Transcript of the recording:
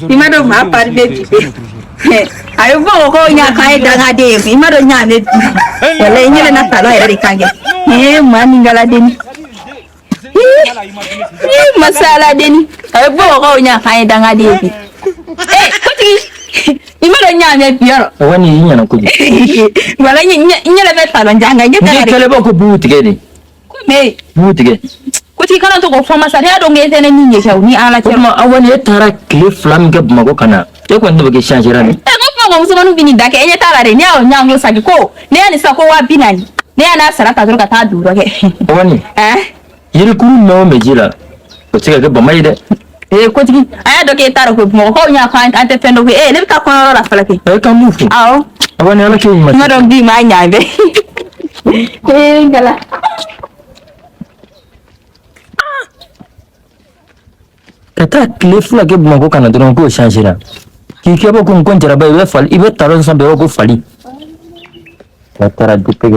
Imado ma parbe. Ayo bo ko nya kai daga de. Imado nya ne. Wala nyele na talo eri kange. Mani ngala deni. Masala deni. Ayo bo ko nya kai daga de. Kotigui. Imado nya ne bioro. Wani nya na kuji. Wala nyele be talo njanga ngeta. Ni kele ba ko butige ni. Me. Butige. Kotigui kana to ko fama sa ya do ngete ne ninye chaw ni ala che. Ma awani tara kle flam ke mago kana. E ko ndo be chanjera ni. Ngo msumanu bini dake enye talare ne o nyango sagi ko ne ani sako wa binani ne ana sarata zuru ka ta duro ke. Awani. Yiri kuru no mejila. Ko tiga ke bamai de. Kotigui aya do ke tara ko mo ko nya kan ante fendo ko le ta ko la falake. Ka mufu. Aw. Awani ala ke ma. Ma do bi ma nya be. Ngala. Kata kle fula ke mago kana dron ko chanjera. Ki ke ba ko nkonjera ba ibe fali ibe taro sa be ko fali. Tara dipe